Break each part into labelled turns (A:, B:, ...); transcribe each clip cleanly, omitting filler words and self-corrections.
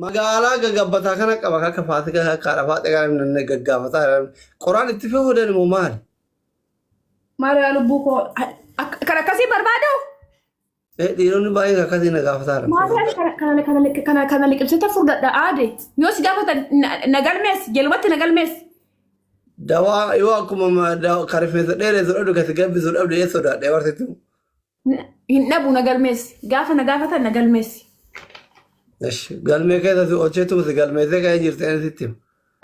A: magaalaa gagabbataa kana qaba akka faatika akka arafaate kan gaggaafata qoraan itti fayyadamu moo maali
B: maal lubbuko kana kasi barbaado
A: dhiironni baay'ee akkasii na gaafataara
B: kana liqimsita furdadha aade yoo si gaafata nagalmees jelmatti nagalmees
A: dawaa yoo akkuma karifeessa dheereessu dhabdu kasi gabbisu dhabdu eessoo daadhee warsitu
B: hin dhabu nagalmees gaafa na gaafata nagalmees
A: galmee keessatti hojjetu si galmeessee ka'ee jirtee sitti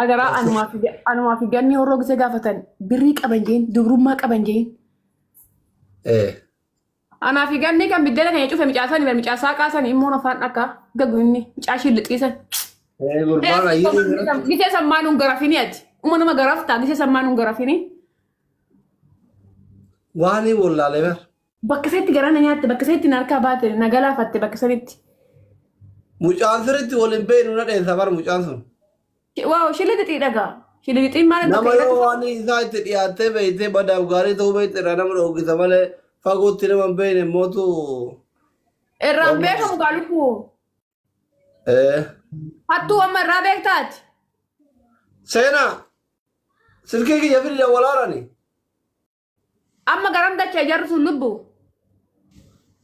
B: agaraa anumaa fi ganni horroo gisee gaafatan birrii qaban jeen dubrummaa qaban jeen anaa fi ganni kan biddeen kan cufe micaasanii bar micaasaa qaasanii immoo afaan akka gagunni micaashii lixiisan gisee sammaanuun garafini ati uma nama garaftaa gisee sammaanuun garafini
A: waanii wallaalee bar
B: bakka seetti garana nyaatte bakka seetti narkaa baate nagalaafatte bakka sanitti
A: mucaan sirriitti waliin beenu na dheessa bar mucaan sun
B: waaw shilixii dhagaa shilixii maal
A: nama yoo waan isaa itti dhiyaattee beeytee badaaf gaarii ta'uu beekte irraa nama dhoogisa malee fagootti nama beene mootu
B: irraa beekamu gaalukku hattuu amma irraa beektaati
A: seenaa silkii kiyya fidi walaarani
B: amma garam dachee jarru sun lubbu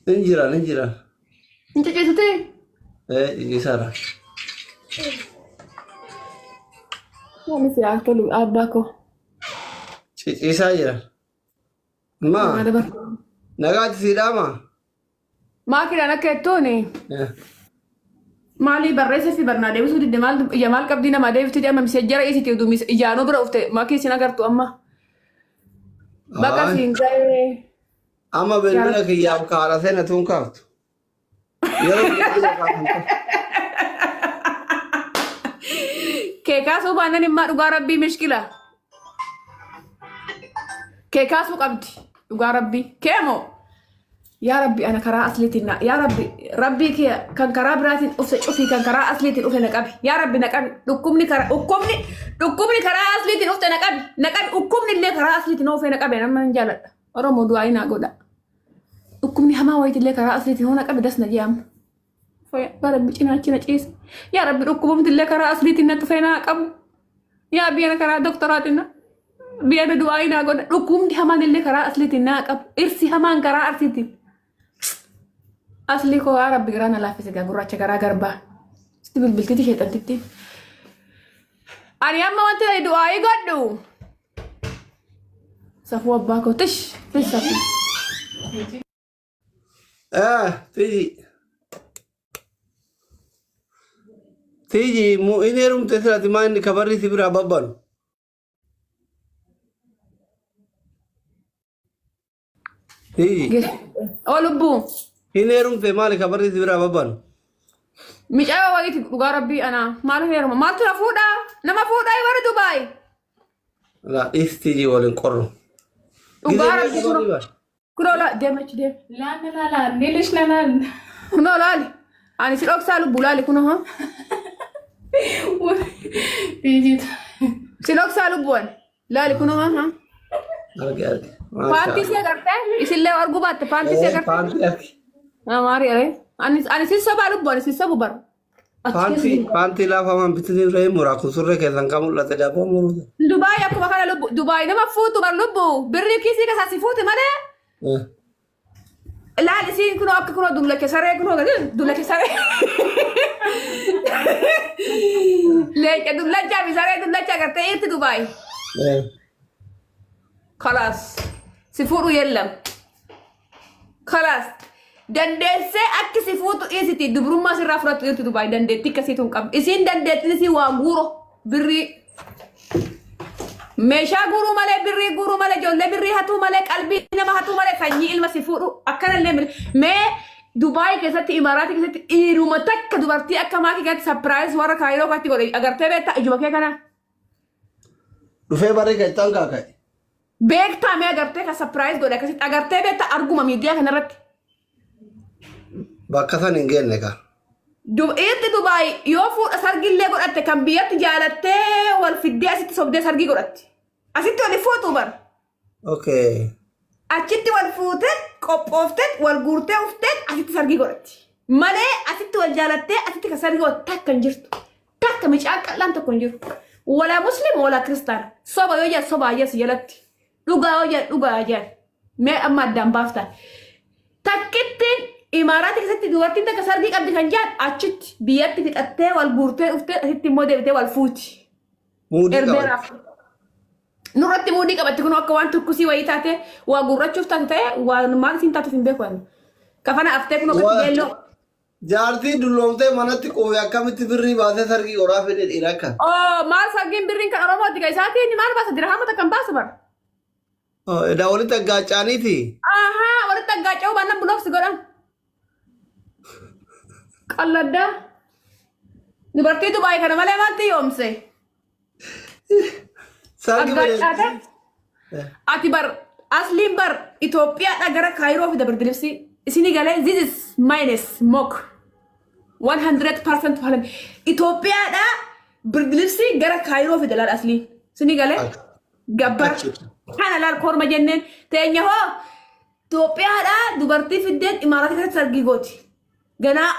A: hin jiran
B: hin ciciisuti
A: isaadha
B: Wani si akelu abako.
A: Ciisa jira. Ma. Nagaati sidama.
B: Ma kira naketone. Mali barrese fi barnade usu di demal yamal qabdi na made fiti amma misejjara isi tiudu mis ijano bra ufte ma ki sinagartu amma. Baka singae.
A: Amma belbela ki yam kara sena tun kaaftu.
B: Keekaasu baannan immaa dhugaa rabbii mishkila. Keekaasu qabdi dhugaa rabbii. Keemo yaa rabbi ana karaa asliitiin yaa rabbi rabbii kee kan karaa biraatiin ufse cufii kan karaa asliitiin ufe na qabi. Yaa rabbi na qabi dhukkubni karaa asliitiin ufte na qabi dhukkubni illee karaa asliitiin ufe na qabi nama hin jaaladha. Oromoo du'aa inaa godha. Dhukkubni hamaa wayitillee karaa asliitiin hoo na qabi das na jee'ama. Bara bicinaachina ciisa. Yaa rabbi dhukkubumtillee karaa asliitiin natti feenaa qabu. Yaa biyya karaa doktoraatiin biyya du'aa inaa godha. Dhukkubni hamaan illee karaa asliitiin naa qabu. Irsi hamaan karaa arsiitiin. Asli koo yaa rabbi garaa na laaffise gaa gurraacha garaa garbaa. Sitti bilbiltiti sheexantitti. Ani amma wanti du'aa ii godhu. Safuu abbaa koo tish safuu.
A: Tiji. Tiji mu ini rum tesla ti main kabari sibira babban. Tiji.
B: Olubbu.
A: Ini rum te mali kabari sibira babban.
B: Micawa wayiti dhugaa rabbii ana maal heeruma maaltu na fuudha nama fuudhaa warra Dubaay.
A: La istiji walin qorro.
B: Dhugaa rabbii kuno la deemachi deem.
C: La nilish nanan.
B: Kuno laali ani si dhoksaa lubbu laali kuno ha. Si dhoksaa lubbuun laali kuno ha.
A: Arge.
B: Paantii si agartee isillee argu baatte paantii si agartee.
A: Paantii arge.
B: Maari are ani si sobaa lubbu ani si sobu bar.
A: Paantii laafa man bitanii ree muraa kun surree keessan kan mul'ate daaboo muruuta.
B: Dubaay akkuma kana lubbu Dubaay nama fuutu bar lubbu birrii kiisii kasaa si fuuti malee. Laali si kuno akka kuno dullake saree kuno dullake saree. Leeqa dullacha mi saree dullacha agartee irti Dubaay. Khalas si fuudhu yellam. Khalas dandeessee akka si fuudhu dhiisiti dubrummaa sirraa fudhatu irti Dubaay dandeetti akkasiituun qabdi. Isiin dandeettiin si waa guuro birrii. Meeshaa guuruu malee birrii guuruu malee ijoollee birrii hatuu malee qalbii nama hatuu malee sanyii ilma si fuudhu akkanallee mee Dubaay keessatti Imaaraati keessatti dhiiruma takka dubartii akka maakii keessatti sapiraayis warra kaayiroo katti godhe agartee beektaa ijuma kee kana.
A: Dhufee baree keessan kaaka'e.
B: Beektaa mee agartee kan sapiraayis godhe akkasitti agartee beektaa arguma miidiyaa kanarratti.
A: Bakka san hin geenne kaa.
B: Irti Dubaay yoo fuudha sargillee godhatte kan biyyatti jaalattee wal fiddee asitti sobdee sargii godhatti. Asitti wal fuutu bar.
A: Okay.
B: Achitti wal fuutee qophoofte wal guurtee uftee asitti sargii godhatti. malee asitti wal jaalattee asitti ka sargii wal takka hin jirtu takka micaan qal'aan tokko hin jiru wala muslim wala kristaan soba yoo jedhu soba ayyaas jalatti dhugaa yoo jedhu dhugaa jedhu mee amma addaan baaftan takkittiin imaaraati keessatti dubartiin takka sargii qabdi kan jedhu achitti biyyatti fixattee wal guurtee dhuftee asitti immoo deebitee wal fuuti. Erbeeraaf. Nurratti muudii qabatti kun akka waan turkusii wayii taate waa gurrachuuf taate ta'e waan maal isin taatuuf hin beeku. Kafana aftee kun okkatti geelloo.
A: Jaartii dulloomtee manatti qoobee akkamitti birrii baasee sargii qoraa fedhe dhiira akka.
B: Maal sargiin birriin kan Oromooti ga isaatiin maal baasa dirhamata kan baasa bara.
A: Edaa walitti aggaaca'aniiti.
B: Walitti aggaaca'uu baannaan buloofsi godhan. Qalladdaa. Dubartii Dubaayii kana malee maalti yoomse? Ati bar asliin bar Itoophiyaadha gara Kaayiroo fi Dabardilimsi isini galee this is minus mock 100% falan Itoophiyaadha Birdilimsi gara Kaayiroo fi Dalaal asliin isini galee gabbar kana laal korma jenneen teenya hoo Itoophiyaadha dubartii fiddeen imaaratii keessatti sargii gooti ganaa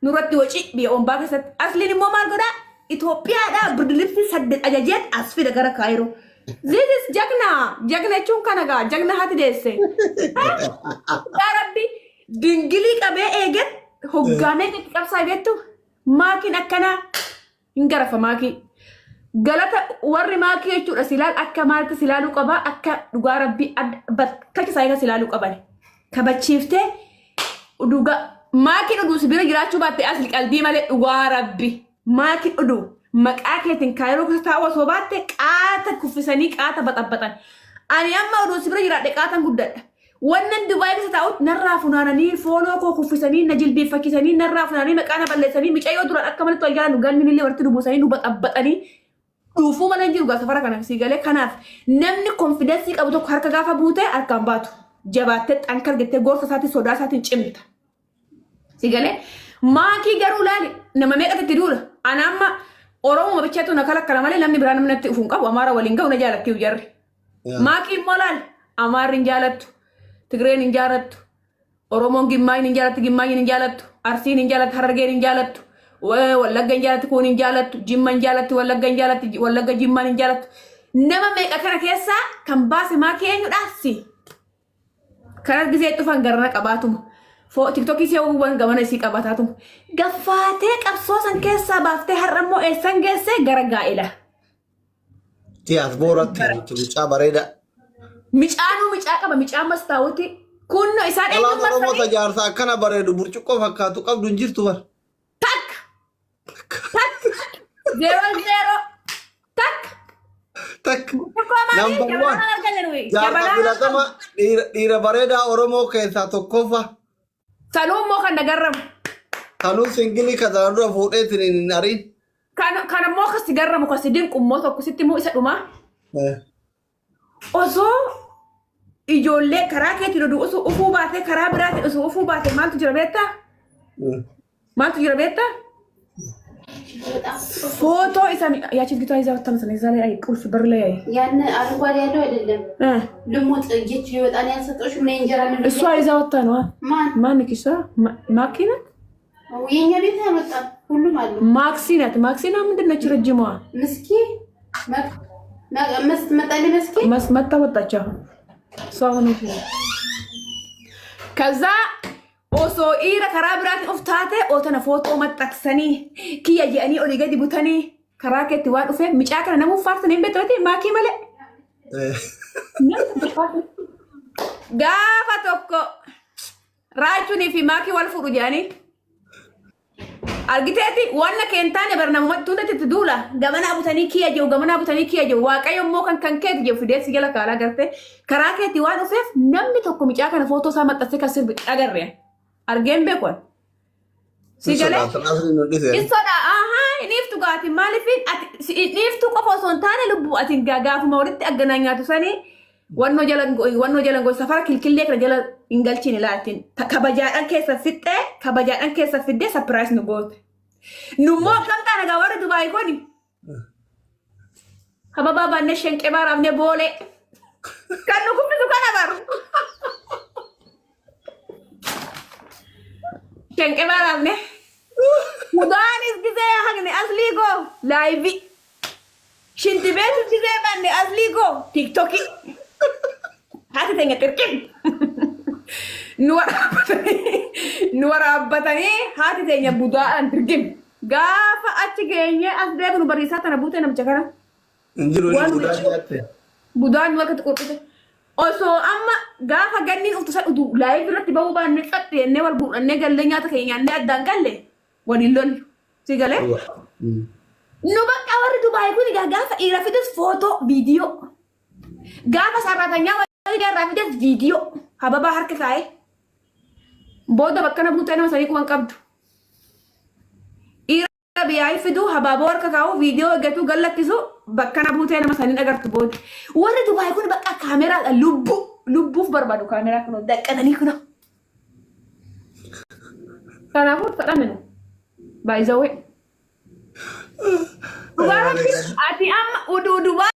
B: nurratti wacii biyya ombaa keessatti asliin immoo maal godhaa Itoophiyaadha Birdilimsi saddeet ajajeet as fida gara Kaayiroo. This is jagna jechuun kana gaa jagna haati deesse. Yaa Rabbi dingilii qabee eeget hoggaamee itti qabsaa beektu maakiin akkanaa hin garafa maakii. Galata warri maakii jechuudha silaal akka maalti silaaluu qabaa akka dhugaa Rabbi bakka isaa eega silaaluu qaban. Kabachiiftee dhugaa maakiin oduu sibira jiraachuu baattee asli qalbii malee dhugaa Rabbi. Maakiin oduu maqaa keetiin Kaayiroo keessa taa'uu osoo baatte qaata kuffisanii qaata baxabbatan. Ani amma oduu sibira jiraadhe qaatan guddadha. Wannan Dubaay keessa taa'utti narraa funaananii fooloo koo kuffisanii na jilbeeffachisanii narraa funaananii maqaa na balleessanii micayyoo duraan akka malee wal jaalan galmi illee walitti dubbisanii nu baxabbatanii dhuufuu malee jiru gaa safara kana si galee kanaaf namni konfidensii qabu tokko harka gaafa buutee harkaan baatu jabaattee xankar jettee gorsa isaatiin sodaa isaatiin cimta. Si galee maakii garuu laali nama meeqatti duula ana amma Oromoo bichaatu na kala kala malee namni biraan namni natti ufuun qabu Amaara waliin ga'u na jaalatti ujarri. Maakii immoo laali Amaarri hin jaalattu Tigreen hin jaalattu Oromoon Gimmaayin hin jaalattu Gimmaayin hin jaalattu Arsiin hin jaalattu Harargeen hin jaalattu Wallagga hin jaalattu Kuun hin jaalattu Jimma hin jaalattu Wallagga hin jaalattu Wallagga Jimmaan hin jaalattu nama meeqa kana keessaa kan baase maakii eenyudhaasi kan argisee dhufan garana qabaatuma. TikTok isii hawwan gamana isii qabataatu gaffaatee qabsoo san keessaa baaftee har'ammoo eessan geessee gara gaa'ela.
A: Diyaasbooratti micaa bareeda.
B: Micaanuu micaa qaba micaa mastaawuti kunno isaan
A: eenyummaa sanii. Oromoo tajaarsa akkana bareedu burcuqqoo fakkaatu qabdu hin jirtu bar.
B: Takka 0
A: takka. Number 1. Jaarsa filatama dhiira bareedaa Oromoo keessaa tokkoffaa.
B: Saluun moo kan nagarramu.
A: Saluun singilii kan dura fuudheetiin hin ariin.
B: Kan ammoo kasi garramu kasi dinqummoo tokko sitti immoo isa dhumaa. Osoo ijoollee karaa keetiin oduu osoo ufuu baatee karaa biraatiin osoo ufuu baatee maaltu jira beektaa? Maaltu jira beektaa? Footoo isa ያቺ ግታ ይዛ ወጣ መሰለኝ እዛ ላይ ቁልፍ በር ላይ
C: ያን አረንጓዴ ያለው አይደለም ልሙጥ እጅ ይወጣል ያልሰጠሽ ምን እንጀራ ነው
B: እሷ ይዛ ወጣ ነው ማን ኪሳ ማኪና
C: የኛ ቤት ያመጣ ሁሉም አሉ
B: ማክሲና ምንድነች ረጅሟ
C: ምስኪ መጣለ ምስኪ
B: መጣ ወጣች ሰው ነው ከዛ Oso ira karaa biraatiin of taate ootana footoo maxxaksanii kiyya jedhanii olii gadi butanii karaa keetti waan dhufeef micaa kana namuuf faarsan hin beektu maakii malee. Gaafa tokko raachuunii fi maakii wal fuudhu jedhanii argiteeti wanna keentaane bar namumatti tuutatti duula gamanaa butanii kiyya jiru waaqayyo immoo kan keeti jiru fideessi jala kaalaa gartee karaa keetti waan dhufeef namni tokko micaa kana footoo isaa maxxansee kan sirbi agarree. Argeen beekon. Sigale. Isoda niiftu gaati maaliifin niiftu qofa osoo hin taane lubbuu ati gaafuma walitti agganaa nyaatu sanii wannoo jalan gosa safara kilkillee kana jala hin galchine laatiin kabajaadhaan keessa fiddee sapiraayis nu goote. Nummoo akkam taana gaa warri Dubaayii kuni. Hababaa baannee shenqee baaraafnee boolee. Kan nu kuffisu kana baru. Kenkebaramne. Udanis gize hagne asligo live. Shinti betu gize banne asligo TikToki. Hati tenya terkin. Nuara abbatani hati tenya budaan terkin. Gafa achi geenye as deebinu bariisaa tana buutee namicha kana.
A: Injiru budaan nyaatte.
B: Budaan wakati qophite. Osoo amma gaafa ganniin uftu sa dhudu laayif irratti bahuu baanne qaxxe ennee wal buudhannee gallee nyaata keenya nyaannee addaan galle waliin lollu. Si galee? Nu bakka warri Dubaay kun gaafa dhiira fides footoo viidiyoo. Gaafa sararatanyaa warri irraa fides viidiyoo. Hababaa harka kaa'ee. Booda bakka na buutee nama sanii kuban qabdu. Biyaay fidu habaaboo harka kaa'u viidiyoo eeggatu gallattisu bakka na buutee nama sanii agartu booda. Warri Dubaay kun bakka kaameraadha lubbuuf barbaadu kaameraa kun daqqatanii kuna. Kanaafuu fadhaminu. Baay'isawee. Ati amma uduu Dubaay.